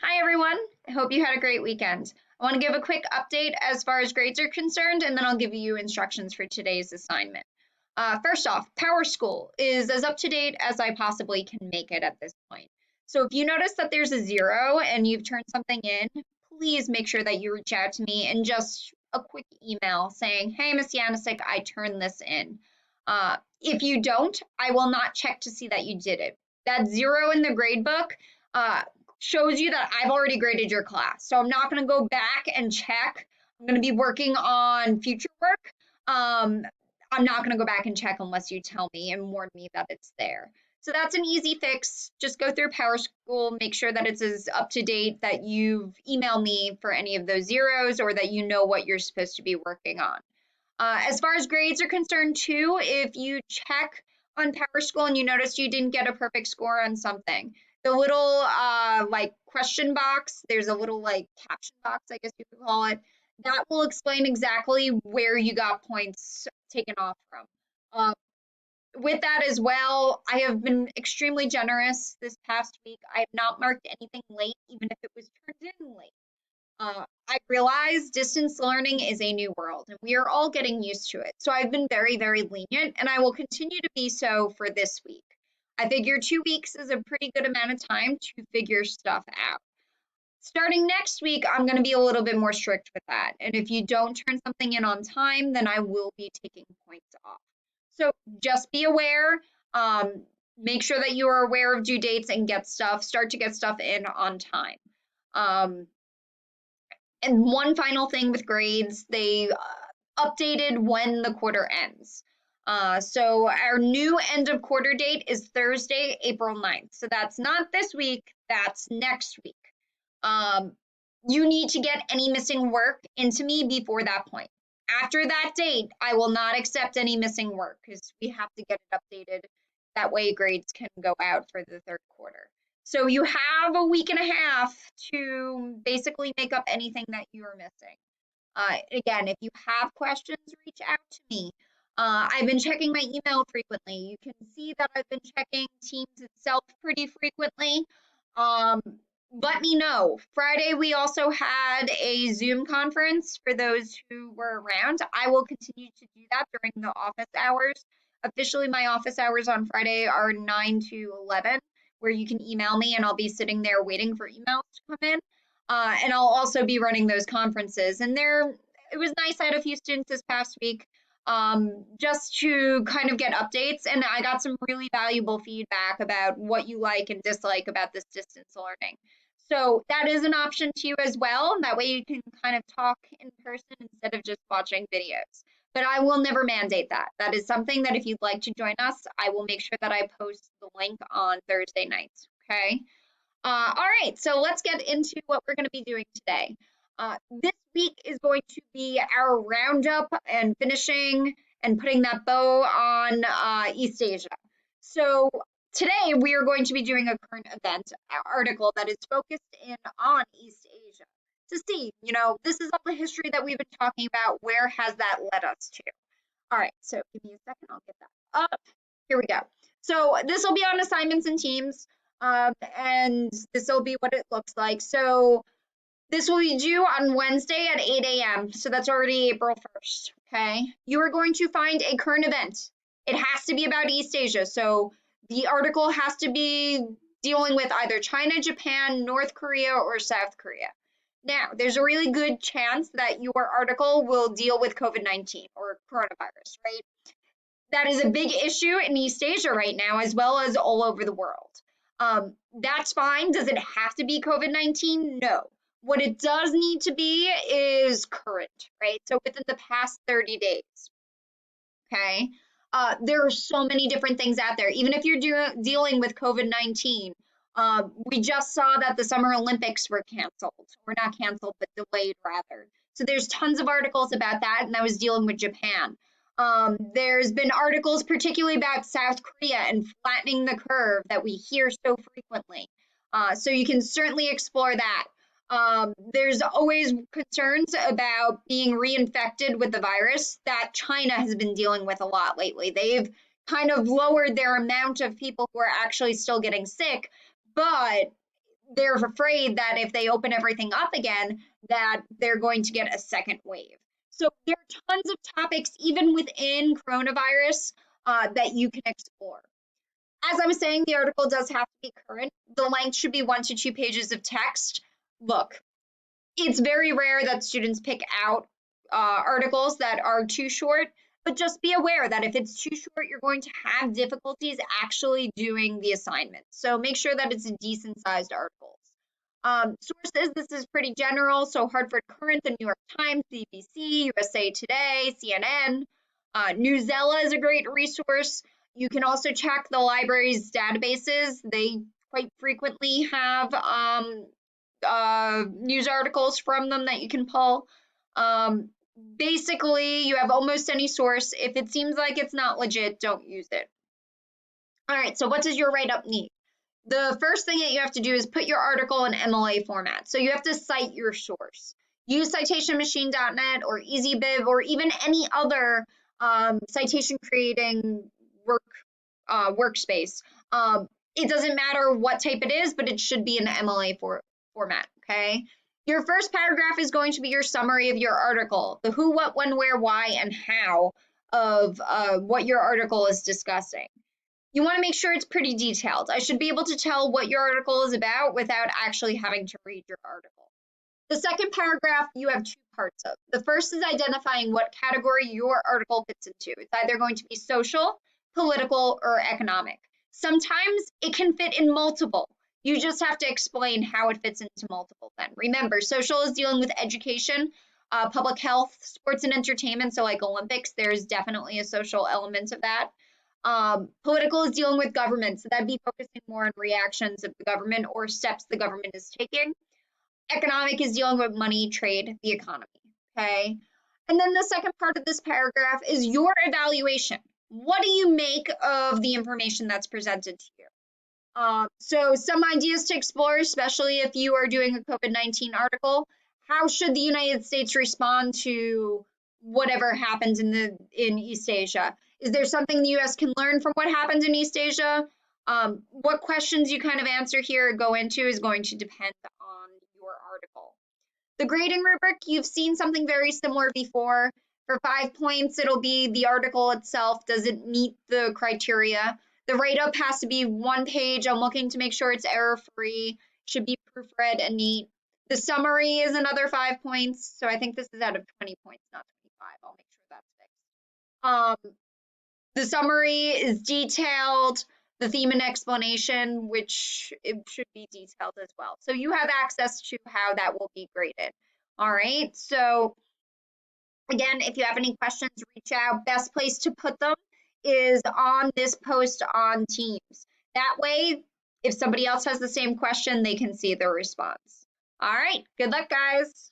Hi, everyone. I hope you had a great weekend. I want to give a quick update as far as grades are concerned, and then I'll give you instructions for today's assignment. First off, Power School is as up to date as I possibly can make it at this point. So if you notice that there's a zero and you've turned something in, please make sure that you reach out to me and just a quick email saying, hey, Miss Yanisic, I turned this in. If you don't, I will not check to see that you did it. That zero in the grade book uh, shows you that I've already graded your class. So I'm not going to go back and check. I'm going to be working on future work. Um, I'm not going to go back and check unless you tell me and warn me that it's there. So that's an easy fix. Just go through Power School, make sure that it's as up to date that you've emailed me for any of those zeros or that you know what you're supposed to be working on. As far as grades are concerned, too, if you check on Power School and you notice you didn't get a perfect score on something, the little like question box, there's a little like caption box, I guess you could call it, that will explain exactly where you got points taken off from. Uh, with that as well, I have been extremely generous this past week. I have not marked anything late, even if it was turned in late. I realize distance learning is a new world and we are all getting used to it. So I've been very, very lenient and I will continue to be so for this week. I figure 2 weeks is a pretty good amount of time to figure stuff out. Starting next week, I'm going to be a little bit more strict with that. And if you don't turn something in on time, then I will be taking points off. So just be aware. Make sure that you are aware of due dates and start to get stuff in on time. Um, and one final thing with grades, they updated when the quarter ends. So our new end of quarter date is Thursday, April 9th. So that's not this week, that's next week. Um, you need to get any missing work into me before that point. After that date, I will not accept any missing work because we have to get it updated. That way grades can go out for the third quarter. So you have a week and a half to basically make up anything that you are missing. Again, if you have questions, reach out to me. I've been checking my email frequently. You can see that I've been checking Teams itself pretty frequently. Um, Let me know. Friday, we also had a Zoom conference for those who were around. I will continue to do that during the office hours. Officially, my office hours on Friday are 9 to 11, where you can email me and I'll be sitting there waiting for emails to come in. And I'll also be running those conferences. And it was nice. I had a few students this past week just to kind of get updates. And I got some really valuable feedback about what you like and dislike about this distance learning. So that is an option to you as well. That way you can kind of talk in person instead of just watching videos. But I will never mandate that. That is something that if you'd like to join us, I will make sure that I post the link on Thursday nights. Okay. All right, so let's get into what we're going to be doing today. This week is going to be our roundup and finishing and putting that bow on East Asia. So today we are going to be doing a current event article that is focused in on East Asia to see, this is all the history that we've been talking about. Where has that led us to? All right, so give me a second, I'll get that up. Here we go. So this will be on assignments and teams, and this will be what it looks like. So this will be due on Wednesday at 8 a.m. So that's already April 1st, okay? You are going to find a current event. It has to be about East Asia. So the article has to be dealing with either China, Japan, North Korea, or South Korea. Now, there's a really good chance that your article will deal with COVID-19 or coronavirus, right? That is a big issue in East Asia right now, as well as all over the world. That's fine. Does it have to be COVID-19? No. What it does need to be is current, right? So within the past 30 days, okay? There are so many different things out there. Even if you're dealing with COVID-19, we just saw that the Summer Olympics were canceled, or not canceled, but delayed rather. So there's tons of articles about that, and that was dealing with Japan. There's been articles particularly about South Korea and flattening the curve that we hear so frequently. So you can certainly explore that. There's always concerns about being reinfected with the virus that China has been dealing with a lot lately. They've kind of lowered their amount of people who are actually still getting sick, but they're afraid that if they open everything up again, that they're going to get a second wave. So there are tons of topics, even within coronavirus, that you can explore. As I was saying, the article does have to be current. The length should be 1 to 2 pages of text. Look, it's very rare that students pick out articles that are too short, but just be aware that if it's too short, you're going to have difficulties actually doing the assignment. So make sure that it's a decent sized article. Sources, this is pretty general. So Hartford Courant, the New York Times, BBC, USA Today, CNN. Newsella is a great resource. You can also check the library's databases. They quite frequently have news articles from them that you can pull. Basically, you have almost any source. If it seems like it's not legit, don't use it. All right, so what does your write-up need? The first thing that you have to do is put your article in MLA format. So you have to cite your source. Use citationmachine.net or EasyBib or even any other citation creating workspace. It doesn't matter what type it is, but it should be in the MLA format, okay? Your first paragraph is going to be your summary of your article, the who, what, when, where, why, and how of what your article is discussing. You want to make sure it's pretty detailed. I should be able to tell what your article is about without actually having to read your article. The second paragraph you have two parts of. The first is identifying what category your article fits into. It's either going to be social, political, or economic. Sometimes it can fit in multiple. You just have to explain how it fits into multiple then. Remember, social is dealing with education, public health, sports and entertainment. So like Olympics, there's definitely a social element of that. Political is dealing with government, so that'd be focusing more on reactions of the government or steps the government is taking. Economic is dealing with money, trade, the economy, okay? And then the second part of this paragraph is your evaluation. What do you make of the information that's presented to you? So some ideas to explore, especially if you are doing a COVID-19 article. How should the United States respond to whatever happens in East Asia? Is there something the US can learn from what happens in East Asia? What questions you kind of answer here go into is going to depend on your article. The grading rubric, you've seen something very similar before. For 5 points, it'll be the article itself. Does it meet the criteria? The write-up has to be 1 page. I'm looking to make sure it's error-free. Should be proofread and neat. The summary is another 5 points. So I think this is out of 20 points, not 25. I'll make sure that's fixed. The summary is detailed. The theme and explanation, which it should be detailed as well. So you have access to how that will be graded. All right. So again, if you have any questions, reach out. Best place to put them is on this post on Teams. That way, if somebody else has the same question, they can see their response. All right. Good luck, guys.